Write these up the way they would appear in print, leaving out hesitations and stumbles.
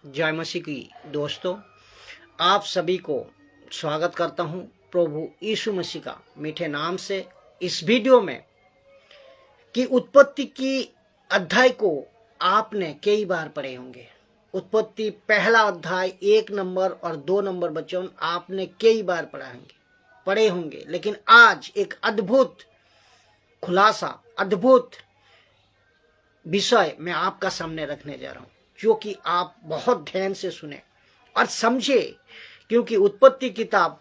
जय मसीह की दोस्तों, आप सभी को स्वागत करता हूं प्रभु यीशु मसीह का मीठे नाम से इस वीडियो में कि उत्पत्ति की अध्याय को आपने कई बार पढ़े होंगे। उत्पत्ति पहला अध्याय 1 नंबर और 2 नंबर वचन आपने कई बार पढ़े होंगे, लेकिन आज एक अद्भुत खुलासा, अद्भुत विषय मैं आपका सामने रखने जा रहा हूं, जो कि आप बहुत ध्यान से सुने और समझे, क्योंकि उत्पत्ति किताब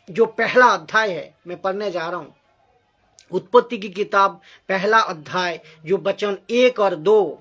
जो पहला अध्याय है मैं पढ़ने जा रहा हूं। उत्पत्ति की किताब पहला अध्याय जो वचन 1 और 2,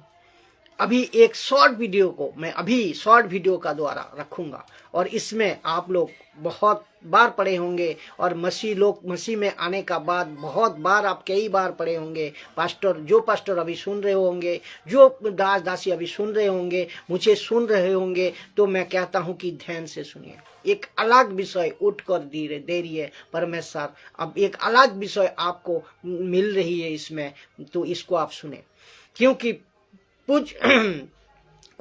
अभी एक शॉर्ट वीडियो को मैं अभी शॉर्ट वीडियो का द्वारा रखूंगा और इसमें आप लोग बहुत बार पढ़े होंगे और मसीह में आने का बाद बहुत बार आप कई बार पढ़े होंगे। पास्टर अभी सुन रहे होंगे, जो दास दासी अभी सुन रहे होंगे, मुझे सुन रहे होंगे, तो मैं कहता हूं कि ध्यान से सुनिए। एक अलग विषय उठकर दे रही है परमेश्वर, अब एक अलग विषय आपको मिल रही है इसमें, तो इसको आप सुने, क्योंकि कुछ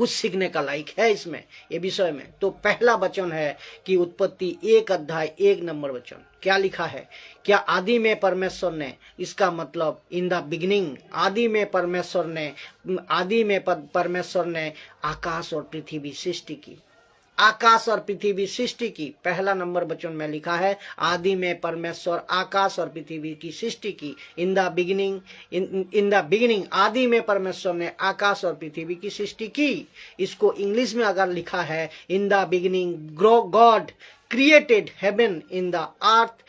सीखने का लायक है इसमें, ये विषय में। तो पहला वचन है कि उत्पत्ति 1 अध्याय 1 नंबर वचन क्या लिखा है? क्या आदि में परमेश्वर ने, इसका मतलब इन द बिगिनिंग, आदि में परमेश्वर ने आकाश और पृथ्वी सृष्टि की। आकाश और पृथ्वी सृष्टि की पहला नंबर वचन में लिखा है, आदि में परमेश्वर आकाश और पृथ्वी की सृष्टि की। इन द बिगिनिंग आदि में परमेश्वर ने आकाश और पृथ्वी की सृष्टि की। इसको इंग्लिश में अगर लिखा है, in the beginning God created heaven in the earth,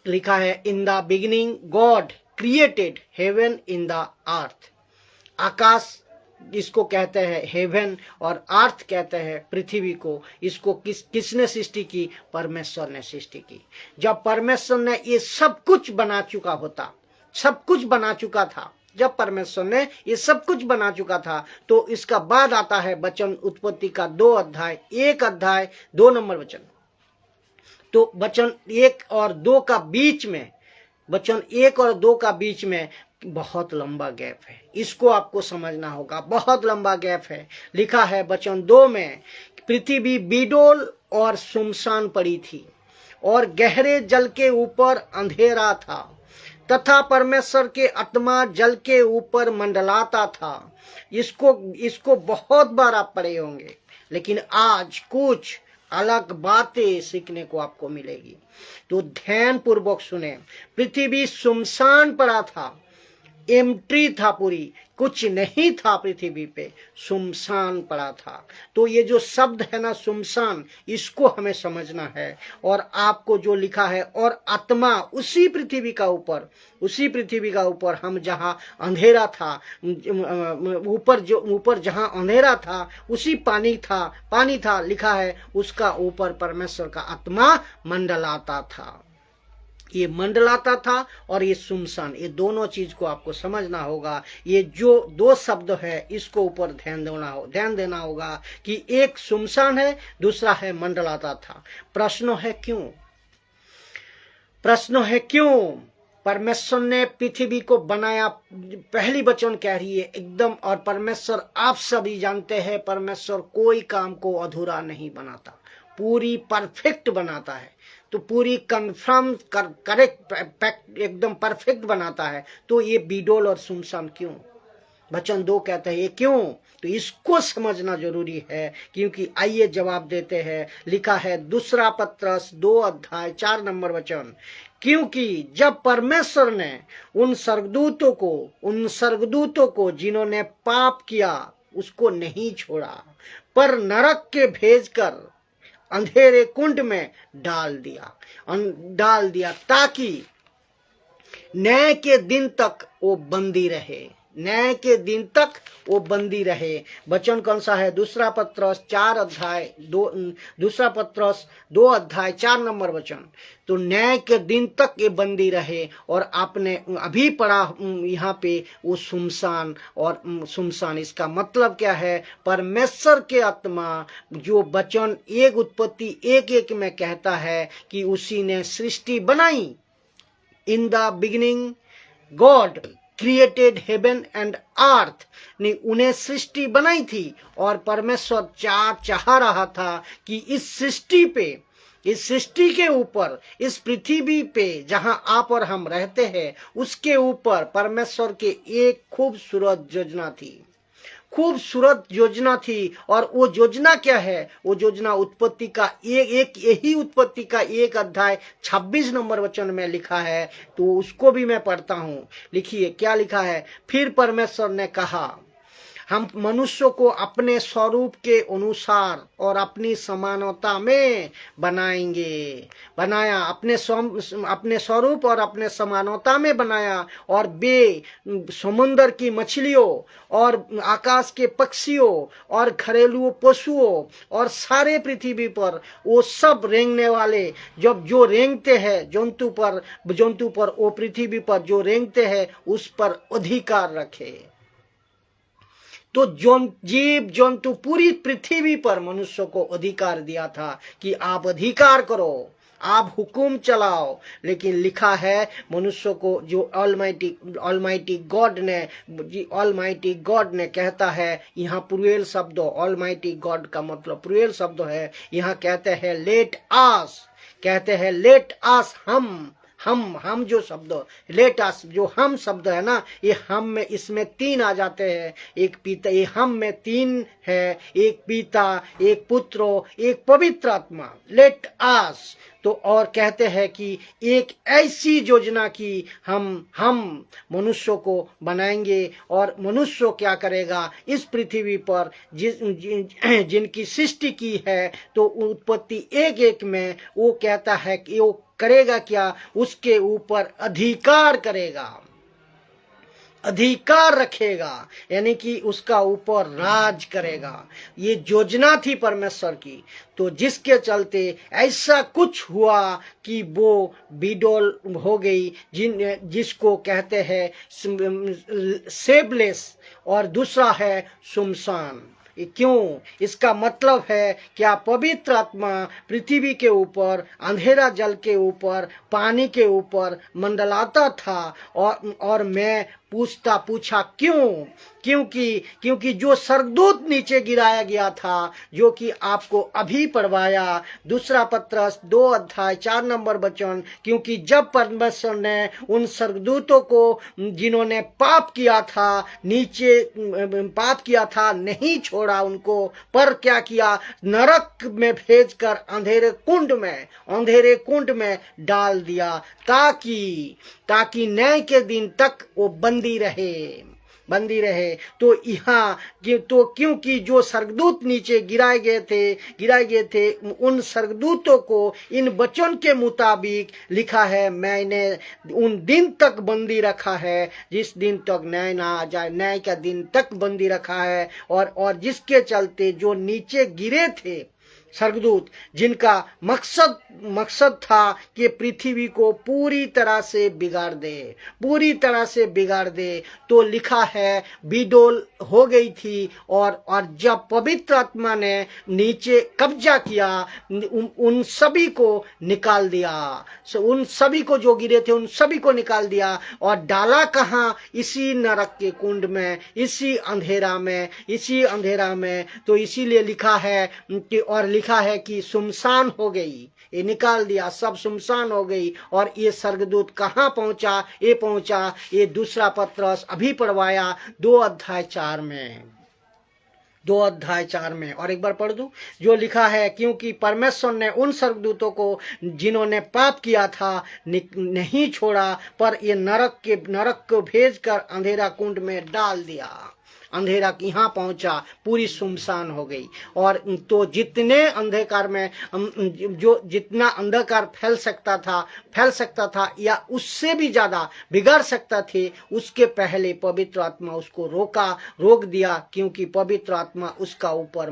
लिखा है in the beginning God created heaven in the earth. आकाश इसको कहते हैं हेवन और अर्थ कहते हैं पृथ्वी को। इसको किसने सृष्टि की? परमेश्वर ने सृष्टि की। जब परमेश्वर ने ये सब कुछ बना चुका था, जब परमेश्वर ने ये सब कुछ बना चुका था, तो इसका बाद आता है वचन उत्पत्ति का 2 अध्याय 1 अध्याय 2 नंबर वचन। तो वचन 1 और 2 का बीच में, वचन 1 और 2 का बीच में बहुत लंबा गैप है, इसको आपको समझना होगा। बहुत लंबा गैप है। लिखा है वचन 2 में, पृथ्वी बिडोल और सुनसान पड़ी थी और गहरे जल के ऊपर अंधेरा था, तथा परमेश्वर के आत्मा जल के ऊपर मंडलाता था। इसको बहुत बार आप पढ़े होंगे, लेकिन आज कुछ अलग बातें सीखने को आपको मिलेगी, तो ध्यान पूर्वक सुने। पृथ्वी सुनसान पड़ा था, एम्प्टी था, पूरी कुछ नहीं था पृथ्वी पे, सुनसान पड़ा था। तो ये जो शब्द है ना सुनसान, इसको हमें समझना है। और आपको जो लिखा है, और आत्मा उसी पृथ्वी का ऊपर हम जहाँ अंधेरा था, ऊपर जहाँ अंधेरा था, उसी पानी था, लिखा है उसका ऊपर परमेश्वर का आत्मा मंडलाता था। ये मंडलाता था और ये सुनसान, ये दोनों चीज को आपको समझना होगा। ये जो 2 शब्द है, इसको ऊपर ध्यान देना होगा कि एक सुनसान है, दूसरा है मंडलाता था। प्रश्न है क्यों परमेश्वर ने पृथ्वी को बनाया? पहली वचन कह रही है एकदम, और परमेश्वर, आप सभी जानते हैं, परमेश्वर कोई काम को अधूरा नहीं बनाता, पूरी परफेक्ट बनाता है। तो पूरी कंफर्म करेक्ट एकदम परफेक्ट बनाता है। तो ये बिडोल और सुनसान क्यों? वचन 2 कहते हैं ये क्यों, तो इसको समझना जरूरी है, क्योंकि आइए जवाब देते हैं। लिखा है 2 पत्रस 2 अध्याय 4 नंबर वचन, क्योंकि जब परमेश्वर ने उन स्वर्गदूतों को जिन्होंने पाप किया उसको नहीं छोड़ा, पर नरक के भेजकर अंधेरे कुंड में डाल दिया ताकि न्याय के दिन तक वो बंदी रहे। वचन कौन सा है? 2 पत्रस 2 अध्याय 4 नंबर वचन। तो न्याय के दिन तक ये बंदी रहे। और आपने अभी पढ़ा यहाँ पे वो सुनसान, और सुनसान इसका मतलब क्या है? परमेश्वर के आत्मा, जो वचन 1 उत्पत्ति 1:1 में कहता है कि उसी ने सृष्टि बनाई। इन the beginning God created heaven and earth, ने उन्हें सृष्टि बनाई थी। और परमेश्वर चाह रहा था कि इस सृष्टि के ऊपर, इस पृथ्वी पे जहां आप और हम रहते हैं, उसके ऊपर परमेश्वर के एक खूबसूरत योजना थी। और वो योजना क्या है? वो योजना उत्पत्ति का यही उत्पत्ति का 1 अध्याय 26 नंबर वचन में लिखा है। तो उसको भी मैं पढ़ता हूं। लिखिए क्या लिखा है। फिर परमेश्वर ने कहा, हम मनुष्य को अपने स्वरूप के अनुसार और अपनी समानता में बनाया, अपने स्वरूप और अपने समानता में बनाया। और वे समुद्र की मछलियों और आकाश के पक्षियों और घरेलू पशुओं और सारे पृथ्वी पर वो सब रेंगने वाले, जब जो रेंगते हैं जंतु पर वो पृथ्वी पर जो रेंगते हैं उस पर अधिकार रखे। तो जीव जंतु पूरी पृथ्वी पर मनुष्य को अधिकार दिया था कि आप अधिकार करो, आप हुकुम चलाओ। लेकिन लिखा है मनुष्य को, जो ऑलमाइटी गॉड ने कहता है, यहाँ प्लूरल शब्द, ऑलमाइटी गॉड का मतलब प्लूरल शब्द है। यहाँ कहते हैं लेट अस, हम जो शब्द लेट अस, जो हम शब्द है ना, ये हम में, इसमें 3 आ जाते हैं। एक पिता, ये हम में 3 है, एक पिता, एक पुत्र, एक पवित्र आत्मा। Let us. तो और कहते हैं कि एक ऐसी योजना की हम मनुष्य को बनाएंगे। और मनुष्य क्या करेगा इस पृथ्वी पर, जिनकी सृष्टि की है। तो उत्पत्ति 1:1 में वो कहता है कि वो करेगा क्या? उसके ऊपर अधिकार रखेगा, यानी कि उसका ऊपर राज करेगा। ये योजना थी परमेश्वर की। तो जिसके चलते ऐसा कुछ हुआ कि वो बिडोल हो गई, जिसको कहते हैं सेबलेस, और दूसरा है सुमसान। क्यों? इसका मतलब है क्या पवित्र आत्मा पृथ्वी के ऊपर, अंधेरा जल के ऊपर, पानी के ऊपर मंडलाता था। और मैं पूछा क्यों? क्योंकि जो स्वर्गदूत नीचे गिराया गया था, जो कि आपको अभी पढ़वाया, दूसरा पत्रस 2 अध्याय 4 नंबर वचन। क्योंकि जब परमेश्वर ने उन स्वर्गदूतों को, जिन्होंने पाप किया था, नहीं छोड़ा उनको, पर क्या किया? नरक में भेजकर अंधेरे कुंड में डाल दिया, ताकि न्याय के दिन तक वो बंदी रहे। तो यहाँ तो क्योंकि जो स्वर्गदूत नीचे गिराए गए थे, उन स्वर्गदूतों को इन वचन के मुताबिक लिखा है, मैंने उन दिन तक बंदी रखा है जिस दिन तक न्याय ना आ जाए। न्याय का दिन तक बंदी रखा है। और जिसके चलते जो नीचे गिरे थे स्वर्गदूत, जिनका मकसद था कि पृथ्वी को पूरी तरह से बिगाड़ दे। तो लिखा है बिडोल हो गई थी। और जब पवित्र आत्मा ने नीचे कब्जा किया, उन सभी को निकाल दिया। उन सभी को जो गिरे थे उन सभी को निकाल दिया। और डाला कहाँ? इसी नरक के कुंड में, इसी अंधेरा में। तो इसीलिए लिखा है कि सुमसान हो गई, ये निकाल दिया, सब सुमसान हो गई। और ये स्वर्गदूत कहाँ पहुंचा? ये दूसरा पत्रस अभी पढ़वाया 2 अध्याय 4 में। और एक बार पढ़ दूं जो लिखा है, क्योंकि परमेश्वर ने उन स्वर्गदूतों को जिन्होंने पाप किया था नहीं छोड़ा, पर ये नरक को भेजकर अंधेरा कुंड में डाल दिया। अंधेरा यहाँ पहुंचा, पूरी सुनसान हो गई। और तो जितने अंधकार में जो जितना अंधकार फैल सकता था या उससे भी ज्यादा बिगाड़ सकता थे, उसके पहले पवित्र आत्मा उसको रोक दिया। क्योंकि पवित्र आत्मा उसका ऊपर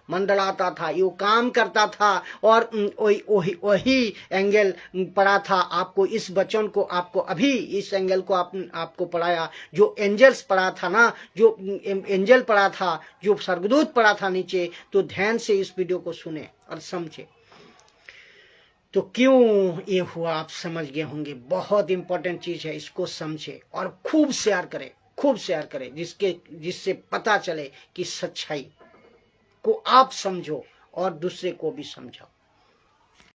मंडलाता था, यो काम करता था। और वही एंगल पढ़ा था आपको, इस वचन को आपको अभी इस एंगल को आपको पढ़ाया, जो एंजल्स पढ़ा था ना, जो एंजल पढ़ा था, जो स्वर्गदूत पढ़ा था नीचे। तो ध्यान से इस वीडियो को सुने और समझे। तो क्यों ये हुआ आप समझ गए होंगे। बहुत इंपॉर्टेंट चीज है, इसको समझे और खूब शेयर करें, खूब शेयर करें, जिससे पता चले कि सच्चाई को आप समझो और दूसरे को भी समझाओ।